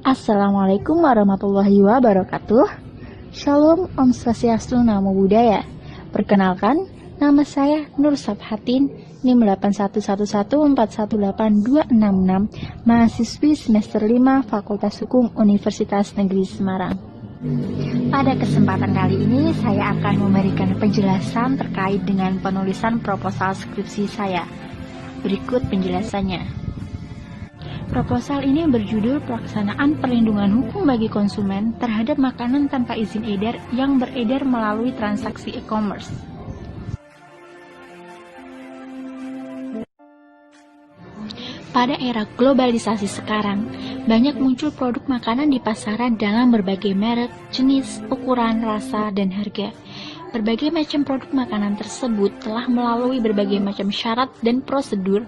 Assalamualaikum warahmatullahi wabarakatuh. Shalom, Om Swastiastu, Namo Buddhaya. Perkenalkan, nama saya Nur Sabhatin, NIM 81114182666, mahasiswi semester 5 Fakultas Hukum Universitas Negeri Semarang. Pada kesempatan kali ini, saya akan memberikan penjelasan terkait dengan penulisan proposal skripsi saya. Berikut penjelasannya. Proposal ini berjudul Pelaksanaan Perlindungan Hukum bagi Konsumen terhadap Makanan Tanpa Izin Edar yang beredar melalui transaksi e-commerce. Pada era globalisasi sekarang, banyak muncul produk makanan di pasaran dalam berbagai merek, jenis, ukuran, rasa, dan harga. Berbagai macam produk makanan tersebut telah melalui berbagai macam syarat dan prosedur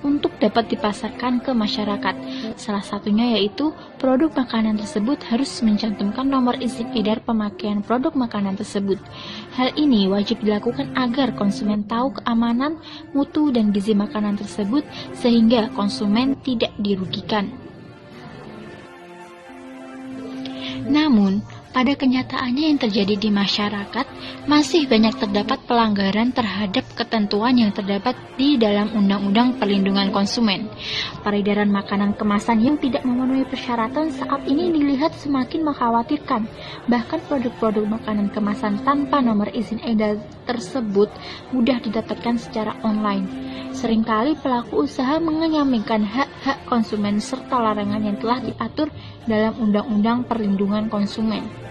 untuk dapat dipasarkan ke masyarakat. Salah satunya yaitu produk makanan tersebut harus mencantumkan nomor izin edar pemakaian produk makanan tersebut. Hal ini wajib dilakukan agar konsumen tahu keamanan, mutu, dan gizi makanan tersebut sehingga konsumen tidak dirugikan. Namun, pada kenyataannya yang terjadi di masyarakat, masih banyak terdapat pelanggaran terhadap ketentuan yang terdapat di dalam Undang-Undang Perlindungan Konsumen. Peredaran makanan kemasan yang tidak memenuhi persyaratan saat ini dilihat semakin mengkhawatirkan. Bahkan produk-produk makanan kemasan tanpa nomor izin edar tersebut mudah didapatkan secara online. Seringkali pelaku usaha mengenyampingkan hak-hak konsumen serta larangan yang telah diatur dalam Undang-Undang Perlindungan Konsumen.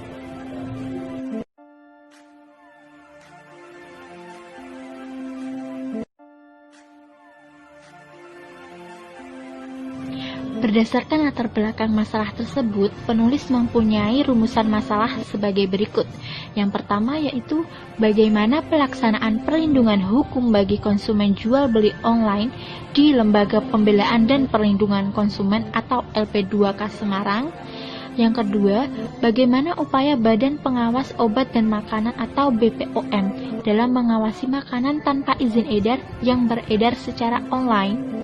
Berdasarkan latar belakang masalah tersebut, penulis mempunyai rumusan masalah sebagai berikut. Yang pertama yaitu bagaimana pelaksanaan perlindungan hukum bagi konsumen jual beli online di Lembaga Pembelaan dan Perlindungan Konsumen atau LP2K Semarang. Yang kedua, bagaimana upaya Badan Pengawas Obat dan Makanan atau BPOM dalam mengawasi makanan tanpa izin edar yang beredar secara online.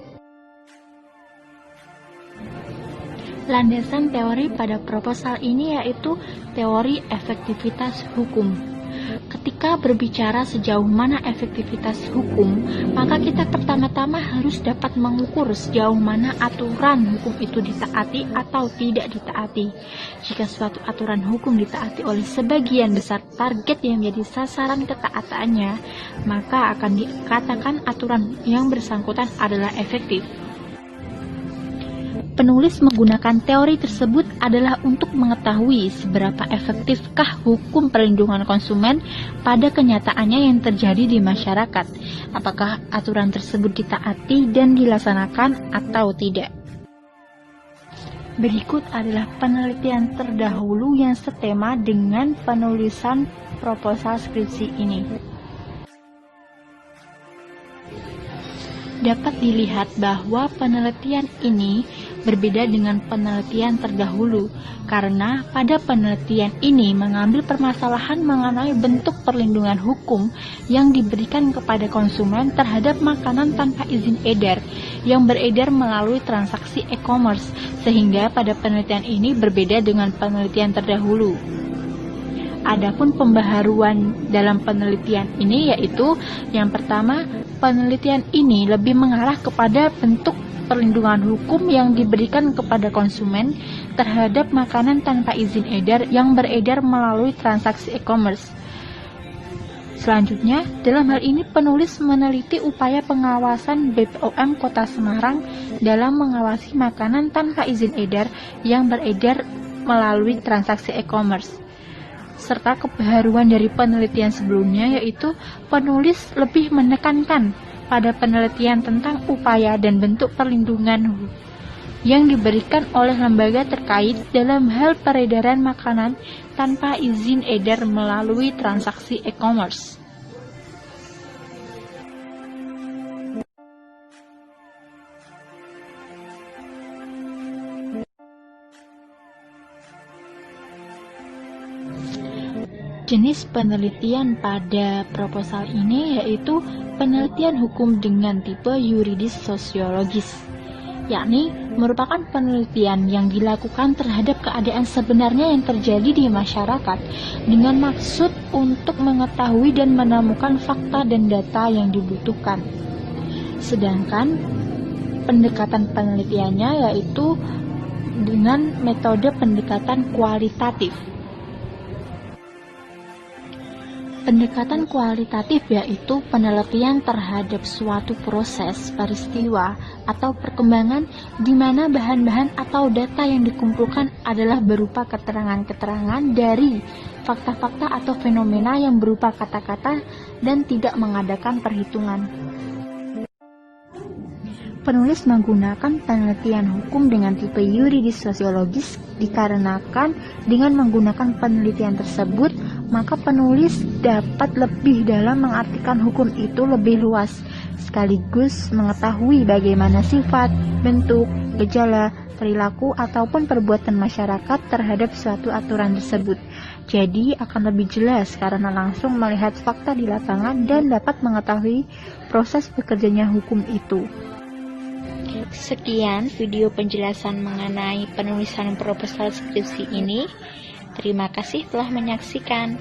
Landasan teori pada proposal ini yaitu teori efektivitas hukum. Ketika berbicara sejauh mana efektivitas hukum, maka kita pertama-tama harus dapat mengukur sejauh mana aturan hukum itu ditaati atau tidak ditaati. Jika suatu aturan hukum ditaati oleh sebagian besar target yang menjadi sasaran ketaatannya, maka akan dikatakan aturan yang bersangkutan adalah efektif. Penulis menggunakan teori tersebut adalah untuk mengetahui seberapa efektifkah hukum perlindungan konsumen pada kenyataannya yang terjadi di masyarakat. Apakah aturan tersebut ditaati dan dilaksanakan atau tidak. Berikut adalah penelitian terdahulu yang setema dengan penulisan proposal skripsi ini. Dapat dilihat bahwa penelitian ini berbeda dengan penelitian terdahulu, karena pada penelitian ini mengambil permasalahan mengenai bentuk perlindungan hukum yang diberikan kepada konsumen terhadap makanan tanpa izin edar yang beredar melalui transaksi e-commerce, sehingga pada penelitian ini berbeda dengan penelitian terdahulu. Adapun pembaharuan dalam penelitian ini yaitu yang pertama, penelitian ini lebih mengarah kepada bentuk perlindungan hukum yang diberikan kepada konsumen terhadap makanan tanpa izin edar yang beredar melalui transaksi e-commerce. Selanjutnya, dalam hal ini penulis meneliti upaya pengawasan BPOM Kota Semarang dalam mengawasi makanan tanpa izin edar yang beredar melalui transaksi e-commerce. Serta kebaharuan dari penelitian sebelumnya yaitu penulis lebih menekankan pada penelitian tentang upaya dan bentuk perlindungan yang diberikan oleh lembaga terkait dalam hal peredaran makanan tanpa izin edar melalui transaksi e-commerce. Jenis penelitian pada proposal ini yaitu penelitian hukum dengan tipe yuridis sosiologis, yakni merupakan penelitian yang dilakukan terhadap keadaan sebenarnya yang terjadi di masyarakat dengan maksud untuk mengetahui dan menemukan fakta dan data yang dibutuhkan. Sedangkan pendekatan penelitiannya yaitu dengan metode pendekatan kualitatif. Pendekatan kualitatif yaitu penelitian terhadap suatu proses, peristiwa, atau perkembangan di mana bahan-bahan atau data yang dikumpulkan adalah berupa keterangan-keterangan dari fakta-fakta atau fenomena yang berupa kata-kata dan tidak mengadakan perhitungan. Penulis menggunakan penelitian hukum dengan tipe yuridis sosiologis dikarenakan dengan menggunakan penelitian tersebut, maka penulis dapat lebih dalam mengartikan hukum itu lebih luas, sekaligus mengetahui bagaimana sifat, bentuk, gejala, perilaku, ataupun perbuatan masyarakat terhadap suatu aturan tersebut. Jadi akan lebih jelas karena langsung melihat fakta di lapangan dan dapat mengetahui proses bekerjanya hukum itu. Sekian video penjelasan mengenai penulisan proposal skripsi ini. Terima kasih telah menyaksikan.